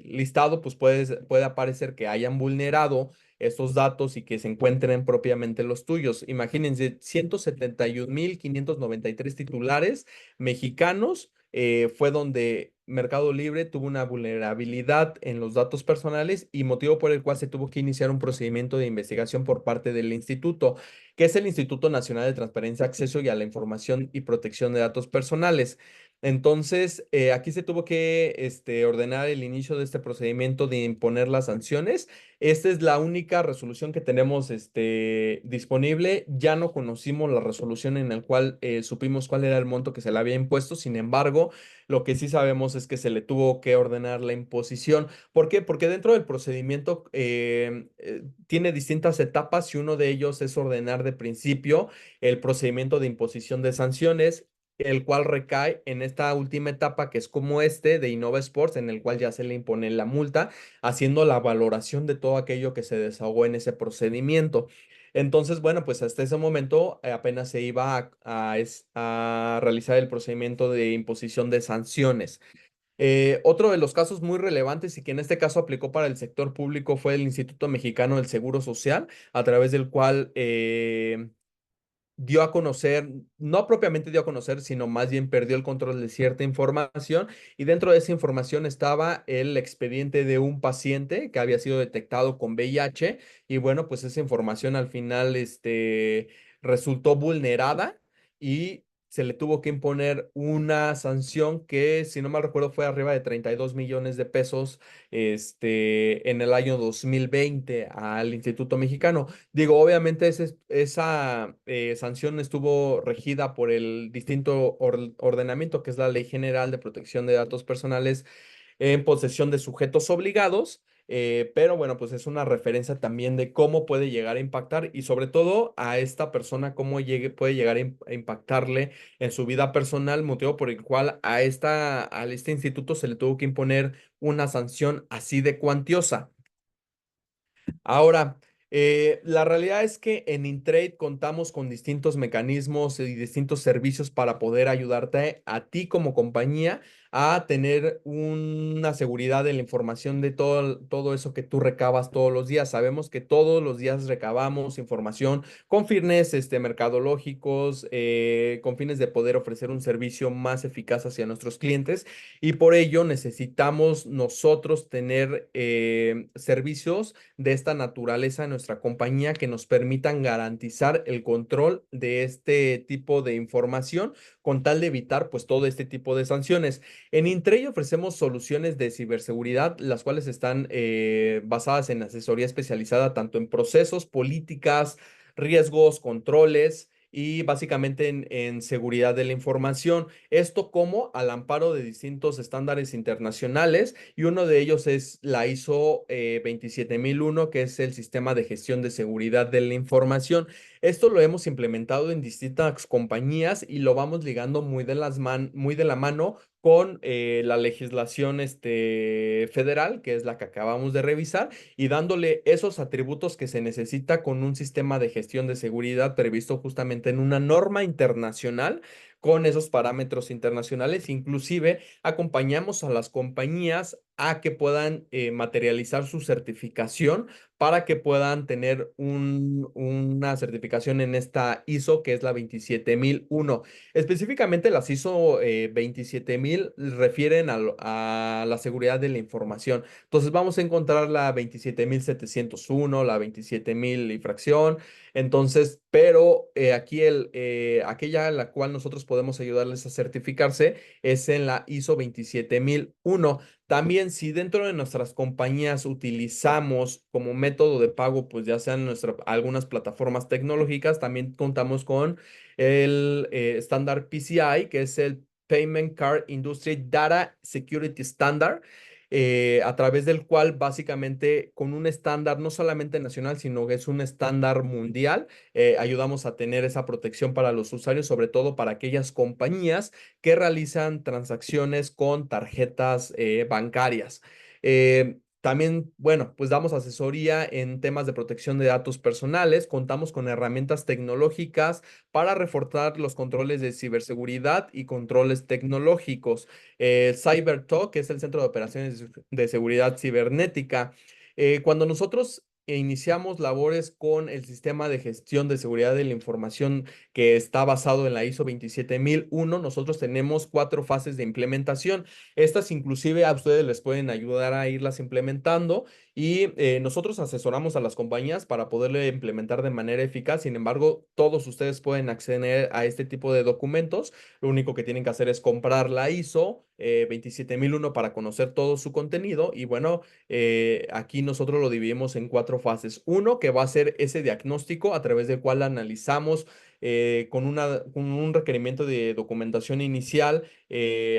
listado, pues puede aparecer que hayan vulnerado estos datos y que se encuentren propiamente los tuyos. Imagínense, 171,593 titulares mexicanos. Fue donde Mercado Libre tuvo una vulnerabilidad en los datos personales y motivo por el cual se tuvo que iniciar un procedimiento de investigación por parte del instituto, que es el Instituto Nacional de Transparencia, Acceso y a la Información y Protección de Datos Personales. Entonces, aquí se tuvo que ordenar el inicio de este procedimiento de imponer las sanciones. Esta es la única resolución que tenemos disponible. Ya no conocimos la resolución en la cual supimos cuál era el monto que se le había impuesto. Sin embargo, lo que sí sabemos es que se le tuvo que ordenar la imposición. ¿Por qué? Porque dentro del procedimiento tiene distintas etapas y uno de ellos es ordenar de principio el procedimiento de imposición de sanciones, el cual recae en esta última etapa que es como de Innova Sports, en el cual ya se le impone la multa, haciendo la valoración de todo aquello que se desahogó en ese procedimiento. Entonces, bueno, pues hasta ese momento apenas se iba a realizar el procedimiento de imposición de sanciones. Otro de los casos muy relevantes y que en este caso aplicó para el sector público fue el Instituto Mexicano del Seguro Social, a través del cual dio a conocer, no propiamente dio a conocer, sino más bien perdió el control de cierta información y dentro de esa información estaba el expediente de un paciente que había sido detectado con VIH y bueno, pues esa información al final resultó vulnerada y se le tuvo que imponer una sanción que, si no mal recuerdo, fue arriba de 32 millones de pesos en el año 2020 al Instituto Mexicano. Digo, obviamente esa sanción estuvo regida por el distinto ordenamiento que es la Ley General de Protección de Datos Personales en posesión de sujetos obligados, pero bueno, pues es una referencia también de cómo puede llegar a impactar y sobre todo a esta persona, cómo puede llegar a impactarle en su vida personal, motivo por el cual a este instituto se le tuvo que imponer una sanción así de cuantiosa. Ahora, la realidad es que en Intrade contamos con distintos mecanismos y distintos servicios para poder ayudarte a ti como compañía a tener una seguridad de la información de todo eso que tú recabas todos los días. Sabemos que todos los días recabamos información con fines mercadológicos, con fines de poder ofrecer un servicio más eficaz hacia nuestros clientes y por ello necesitamos nosotros tener servicios de esta naturaleza en nuestra compañía que nos permitan garantizar el control de este tipo de información con tal de evitar pues todo este tipo de sanciones. En Intrey ofrecemos soluciones de ciberseguridad, las cuales están basadas en asesoría especializada tanto en procesos, políticas, riesgos, controles y básicamente en seguridad de la información. Esto como al amparo de distintos estándares internacionales y uno de ellos es la ISO 27001, que es el sistema de gestión de seguridad de la información. Esto lo hemos implementado en distintas compañías y lo vamos ligando muy de la mano con la legislación federal, que es la que acabamos de revisar, y dándole esos atributos que se necesita con un sistema de gestión de seguridad previsto justamente en una norma internacional con esos parámetros internacionales. Inclusive acompañamos a las compañías a que puedan materializar su certificación para que puedan tener una certificación en esta ISO que es la 27001. Específicamente las ISO 27000 refieren a la seguridad de la información. Entonces vamos a encontrar la 27701, la 27000 y fracción. Entonces, pero aquí aquella en la cual nosotros podemos ayudarles a certificarse es en la ISO 27001. También si dentro de nuestras compañías utilizamos como método de pago, pues ya sean algunas plataformas tecnológicas, también contamos con el estándar PCI, que es el Payment Card Industry Data Security Standard, a través del cual básicamente con un estándar no solamente nacional, sino que es un estándar mundial, ayudamos a tener esa protección para los usuarios, sobre todo para aquellas compañías que realizan transacciones con tarjetas bancarias. También, bueno, pues damos asesoría en temas de protección de datos personales, contamos con herramientas tecnológicas para reforzar los controles de ciberseguridad y controles tecnológicos. CyberTalk, que es el Centro de Operaciones de Seguridad Cibernética. Cuando nosotros iniciamos labores con el sistema de gestión de seguridad de la información que está basado en la ISO 27001. Nosotros tenemos 4 fases de implementación. Estas inclusive a ustedes les pueden ayudar a irlas implementando y nosotros asesoramos a las compañías para poderle implementar de manera eficaz. Sin embargo, todos ustedes pueden acceder a este tipo de documentos. Lo único que tienen que hacer es comprar la ISO 27001 para conocer todo su contenido. Y bueno, aquí nosotros lo dividimos en 4 fases. Uno, que va a ser ese diagnóstico a través del cual analizamos con un requerimiento de documentación inicial,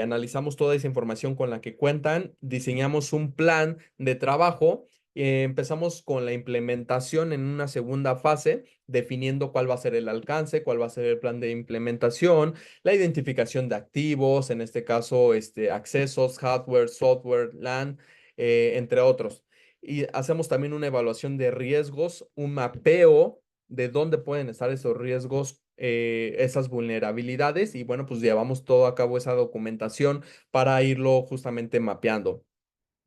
analizamos toda esa información con la que cuentan, diseñamos un plan de trabajo. Empezamos con la implementación en una segunda fase, definiendo cuál va a ser el alcance, cuál va a ser el plan de implementación, la identificación de activos, en este caso, accesos, hardware, software, LAN, entre otros. Y hacemos también una evaluación de riesgos, un mapeo de dónde pueden estar esos riesgos, esas vulnerabilidades, y bueno, pues llevamos todo a cabo esa documentación para irlo justamente mapeando.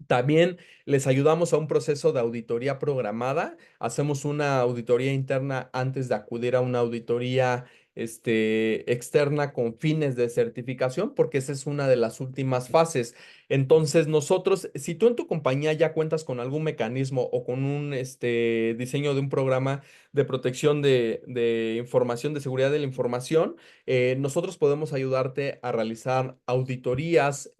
También les ayudamos a un proceso de auditoría programada. Hacemos una auditoría interna antes de acudir a una auditoría externa con fines de certificación, porque esa es una de las últimas fases. Entonces, nosotros, si tú en tu compañía ya cuentas con algún mecanismo o con un diseño de un programa de protección de información, de seguridad de la información, nosotros podemos ayudarte a realizar auditorías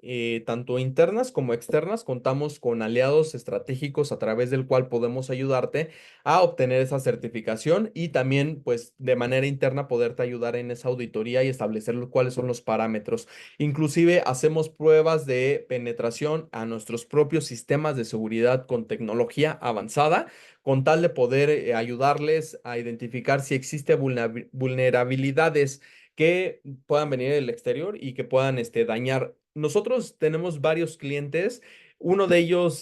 tanto internas como externas. Contamos con aliados estratégicos a través del cual podemos ayudarte a obtener esa certificación y también, pues, de manera interna poderte ayudar en esa auditoría y establecer cuáles son los parámetros. Inclusive hacemos pruebas de penetración a nuestros propios sistemas de seguridad con tecnología avanzada, con tal de poder ayudarles a identificar si existe vulnerabilidades que puedan venir del exterior y que puedan dañar. Nosotros tenemos varios clientes, uno de ellos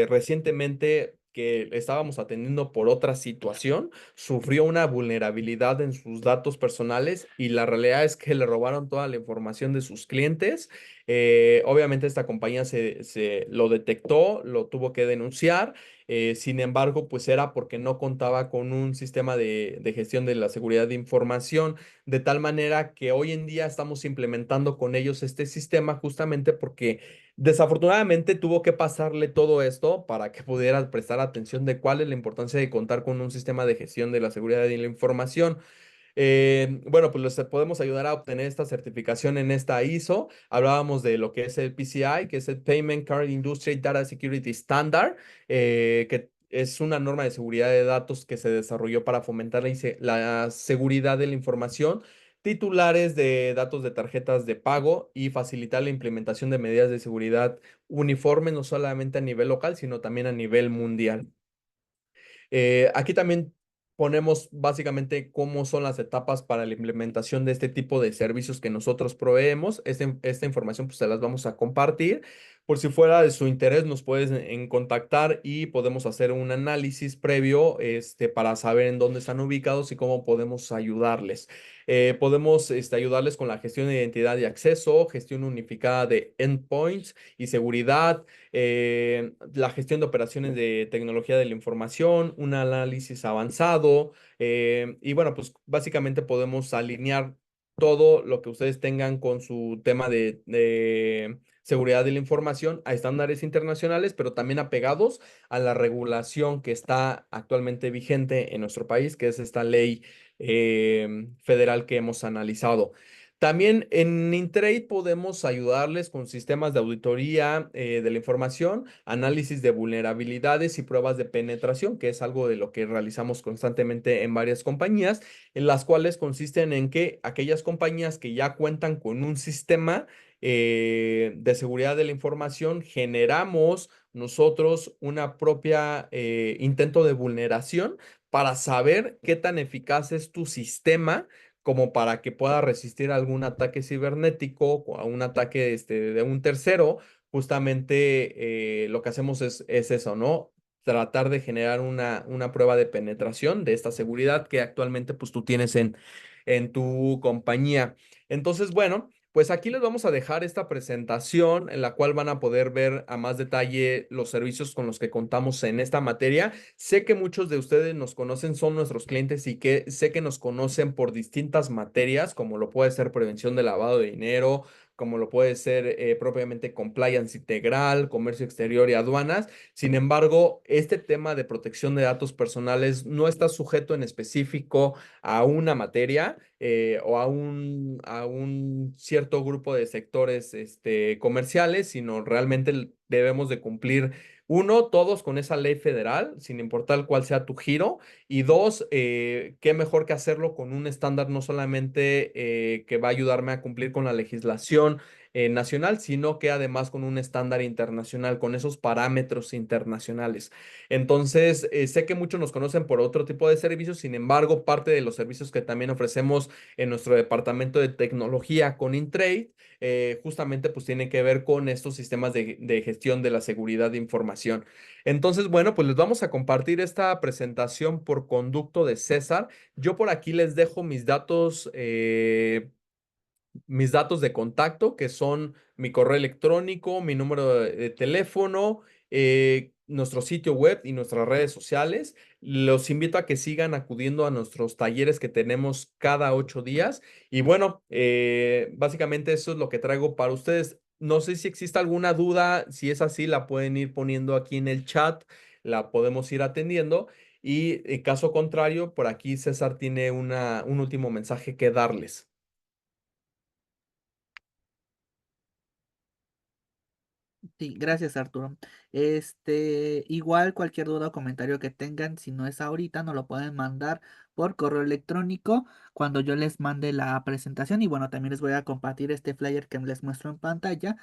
recientemente que estábamos atendiendo por otra situación, sufrió una vulnerabilidad en sus datos personales y la realidad es que le robaron toda la información de sus clientes. Obviamente esta compañía se lo detectó, lo tuvo que denunciar. Sin embargo, pues era porque no contaba con un sistema de gestión de la seguridad de información, de tal manera que hoy en día estamos implementando con ellos este sistema justamente porque desafortunadamente tuvo que pasarle todo esto para que pudiera prestar atención de cuál es la importancia de contar con un sistema de gestión de la seguridad de la información. Bueno, pues les podemos ayudar a obtener esta certificación en esta ISO. Hablábamos de lo que es el PCI, que es el Payment Card Industry Data Security Standard, que es una norma de seguridad de datos que se desarrolló para fomentar la seguridad de la información, titulares de datos de tarjetas de pago y facilitar la implementación de medidas de seguridad uniformes, no solamente a nivel local, sino también a nivel mundial. Aquí también ponemos básicamente cómo son las etapas para la implementación de este tipo de servicios que nosotros proveemos. Esta información pues se las vamos a compartir. Por si fuera de su interés, nos puedes contactar y podemos hacer un análisis previo para saber en dónde están ubicados y cómo podemos ayudarles. Podemos ayudarles con la gestión de identidad y acceso, gestión unificada de endpoints y seguridad, la gestión de operaciones de tecnología de la información, un análisis avanzado, y bueno, pues básicamente podemos alinear todo lo que ustedes tengan con su tema de seguridad de la información a estándares internacionales, pero también apegados a la regulación que está actualmente vigente en nuestro país, que es esta ley federal que hemos analizado. También en Intrade podemos ayudarles con sistemas de auditoría de la información, análisis de vulnerabilidades y pruebas de penetración, que es algo de lo que realizamos constantemente en varias compañías, en las cuales consisten en que aquellas compañías que ya cuentan con un sistema de seguridad de la información, generamos nosotros una propia intento de vulneración para saber qué tan eficaz es tu sistema como para que pueda resistir algún ataque cibernético o a un ataque de un tercero. Justamente lo que hacemos es eso, ¿no? Tratar de generar una prueba de penetración de esta seguridad que actualmente pues tú tienes en tu compañía. Entonces, bueno, Pues aquí les vamos a dejar esta presentación en la cual van a poder ver a más detalle los servicios con los que contamos en esta materia. Sé que muchos de ustedes nos conocen, son nuestros clientes y que sé que nos conocen por distintas materias, como lo puede ser prevención de lavado de dinero, como lo puede ser propiamente compliance integral, comercio exterior y aduanas. Sin embargo, este tema de protección de datos personales no está sujeto en específico a una materia o a un cierto grupo de sectores comerciales, sino realmente debemos de cumplir, uno, todos con esa ley federal, sin importar cuál sea tu giro, y dos, qué mejor que hacerlo con un estándar no solamente que va a ayudarme a cumplir con la legislación nacional, sino que además con un estándar internacional, con esos parámetros internacionales. Entonces, sé que muchos nos conocen por otro tipo de servicios, sin embargo, parte de los servicios que también ofrecemos en nuestro departamento de tecnología con Intrade, justamente pues tiene que ver con estos sistemas de gestión de la seguridad de información. Entonces, bueno, pues les vamos a compartir esta presentación por conducto de César. Yo por aquí les dejo mis datos de contacto, que son mi correo electrónico, mi número de teléfono, nuestro sitio web y nuestras redes sociales. Los invito a que sigan acudiendo a nuestros talleres que tenemos cada 8 días. Y bueno, básicamente eso es lo que traigo para ustedes. No sé si existe alguna duda, si es así, la pueden ir poniendo aquí en el chat, la podemos ir atendiendo. Y en caso contrario, por aquí César tiene un último mensaje que darles. Sí, gracias Arturo. Igual cualquier duda o comentario que tengan, si no es ahorita, nos lo pueden mandar por correo electrónico cuando yo les mande la presentación. Y bueno, también les voy a compartir este flyer que les muestro en pantalla.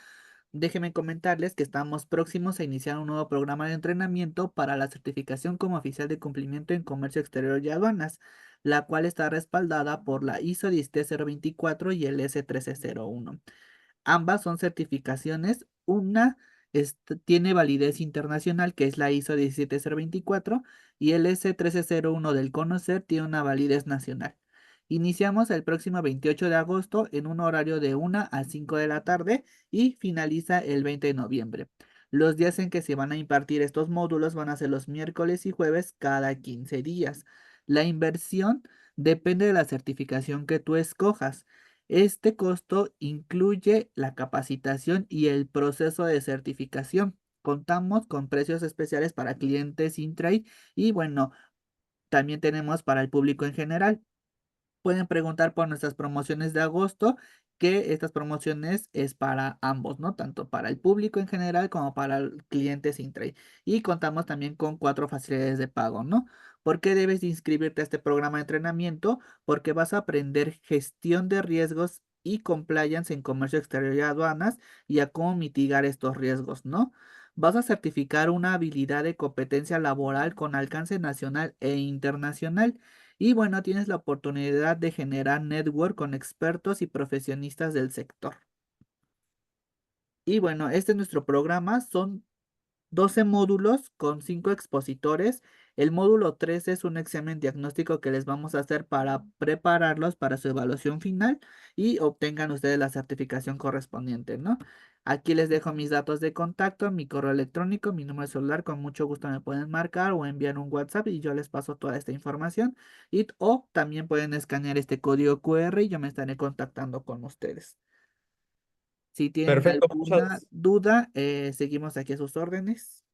Déjenme comentarles que estamos próximos a iniciar un nuevo programa de entrenamiento para la certificación como oficial de cumplimiento en comercio exterior y aduanas, la cual está respaldada por la ISO 17024 y el S1301. Ambas son certificaciones. Una tiene validez internacional, que es la ISO 17024, y el S1301 del Conocer tiene una validez nacional. Iniciamos el próximo 28 de agosto en un horario de 1 a 5 de la tarde y finaliza el 20 de noviembre. Los días en que se van a impartir estos módulos van a ser los miércoles y jueves cada 15 días. La inversión depende de la certificación que tú escojas. Este costo incluye la capacitación y el proceso de certificación. Contamos con precios especiales para clientes Intrade y bueno, también tenemos para el público en general. Pueden preguntar por nuestras promociones de agosto, que estas promociones es para ambos, ¿no? Tanto para el público en general como para el cliente Sintrade. Y contamos también con 4 facilidades de pago, ¿no? ¿Por qué debes de inscribirte a este programa de entrenamiento? Porque vas a aprender gestión de riesgos y compliance en comercio exterior y aduanas y a cómo mitigar estos riesgos, ¿no? Vas a certificar una habilidad de competencia laboral con alcance nacional e internacional. Y bueno, tienes la oportunidad de generar network con expertos y profesionistas del sector. Y bueno, este es nuestro programa. Son 12 módulos con 5 expositores. El módulo 3 es un examen diagnóstico que les vamos a hacer para prepararlos para su evaluación final y obtengan ustedes la certificación correspondiente, ¿no? Aquí les dejo mis datos de contacto, mi correo electrónico, mi número de celular. Con mucho gusto me pueden marcar o enviar un WhatsApp y yo les paso toda esta información. O también pueden escanear este código QR y yo me estaré contactando con ustedes. Si tienen Perfecto, alguna duda, seguimos aquí a sus órdenes.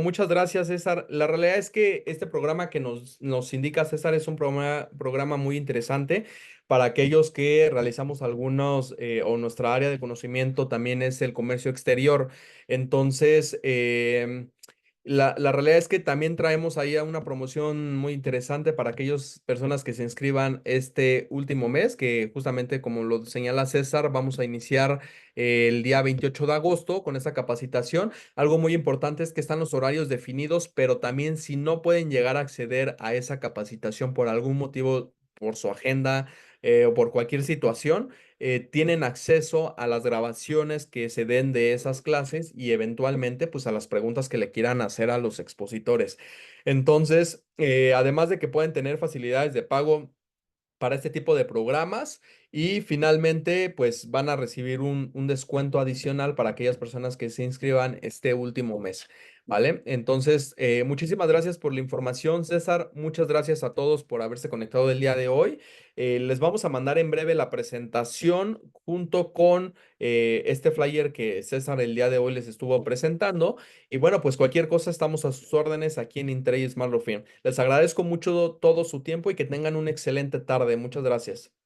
muchas gracias, César. La realidad es que este programa que nos indica César es un programa muy interesante para aquellos que realizamos algunos o nuestra área de conocimiento también es el comercio exterior. Entonces, la realidad es que también traemos ahí a una promoción muy interesante para aquellas personas que se inscriban este último mes, que justamente como lo señala César, vamos a iniciar el día 28 de agosto con esta capacitación. Algo muy importante es que están los horarios definidos, pero también si no pueden llegar a acceder a esa capacitación por algún motivo, por su agenda o por cualquier situación, tienen acceso a las grabaciones que se den de esas clases y eventualmente pues a las preguntas que le quieran hacer a los expositores. Entonces, además de que pueden tener facilidades de pago, para este tipo de programas y finalmente pues van a recibir un descuento adicional para aquellas personas que se inscriban este último mes, ¿vale? Entonces, muchísimas gracias por la información, César. Muchas gracias a todos por haberse conectado el día de hoy. Les vamos a mandar en breve la presentación junto con este flyer que César el día de hoy les estuvo presentando. Y bueno, pues cualquier cosa estamos a sus órdenes aquí en Intrade Smart Firm. Les agradezco mucho todo su tiempo y que tengan una excelente tarde. Muchas gracias.